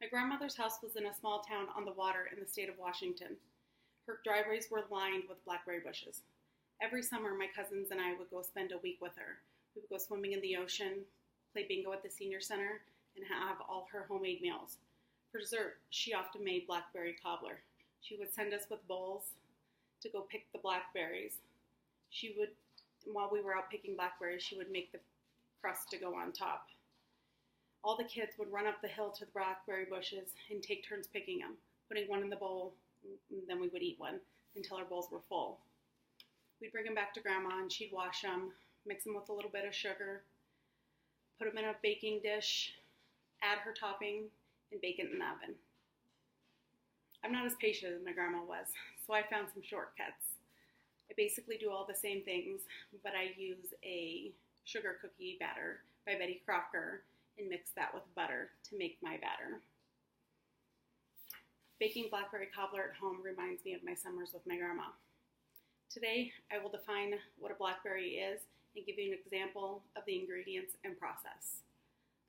My grandmother's house was in a small town on the water in the state of Washington. Her driveways were lined with blackberry bushes. Every summer, my cousins and I would go spend a week with her. We would go swimming in the ocean, play bingo at the senior center, and have all her homemade meals. For dessert, she often made blackberry cobbler. She would send us with bowls to go pick the blackberries. While we were out picking blackberries, she would make the crust to go on top. All the kids would run up the hill to the blackberry bushes and take turns picking them, putting one in the bowl, and then we would eat one until our bowls were full. We'd bring them back to Grandma, and she'd wash them, mix them with a little bit of sugar, put them in a baking dish, add her topping, and bake it in the oven. I'm not as patient as my grandma was, so I found some shortcuts. I basically do all the same things, but I use a sugar cookie batter by Betty Crocker and mix that with butter to make my batter. Baking blackberry cobbler at home reminds me of my summers with my grandma. Today, I will define what a blackberry is and give you an example of the ingredients and process.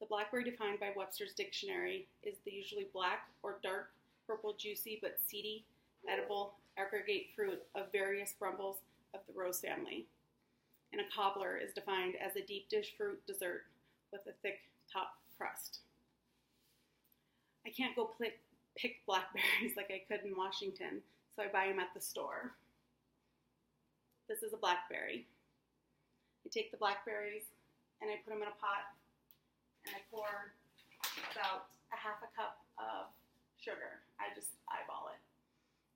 The blackberry defined by Webster's Dictionary is the usually black or dark purple juicy but seedy, edible aggregate fruit of various brambles of the rose family. And a cobbler is defined as a deep dish fruit dessert with a thick top crust. I can't go pick blackberries like I could in Washington, so I buy them at the store. This is a blackberry. I take the blackberries and I put them in a pot and I pour about a half a cup of sugar. I just eyeball it.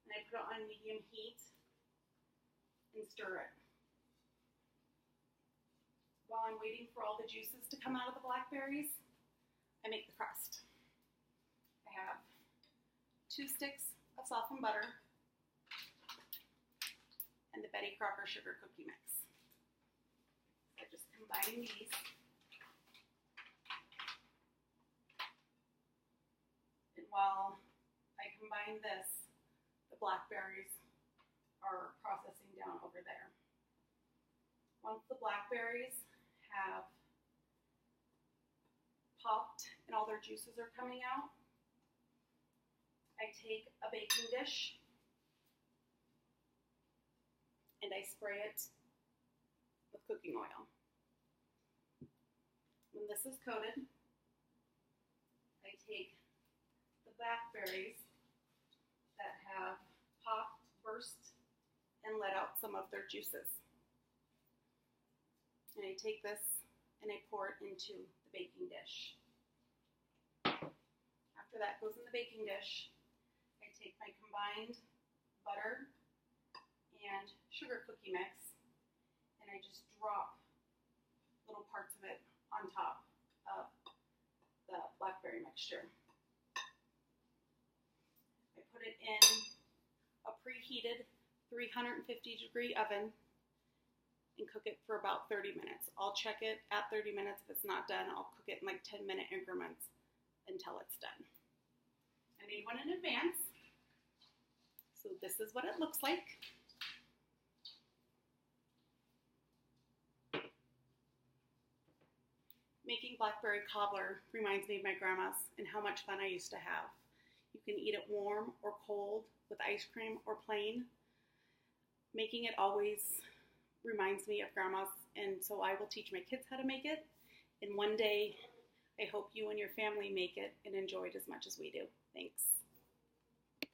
And I put it on medium heat and stir it. While I'm waiting for all the juices to come out of the blackberries, I make the crust. I have 2 sticks of softened butter and the Betty Crocker sugar cookie mix. So just combining these. And while I combine this, the blackberries are processing down over there. Once the blackberries have popped and all their juices are coming out, I take a baking dish and I spray it with cooking oil. When this is coated, I take the blackberries that have popped, burst, and let out some of their juices. And I take this and I pour it into the baking dish. After that goes in the baking dish, I take my combined butter and sugar cookie mix and I just drop little parts of it on top of the blackberry mixture. I put it in a preheated 350-degree oven and cook it for about 30 minutes. I'll check it at 30 minutes. If it's not done, I'll cook it in like 10-minute increments until it's done. I made one in advance, so this is what it looks like. Making blackberry cobbler reminds me of my grandma's and how much fun I used to have. You can eat it warm or cold with ice cream or plain. Making it always reminds me of grandma's, and so I will teach my kids how to make it. And one day, I hope you and your family make it and enjoy it as much as we do. Thanks.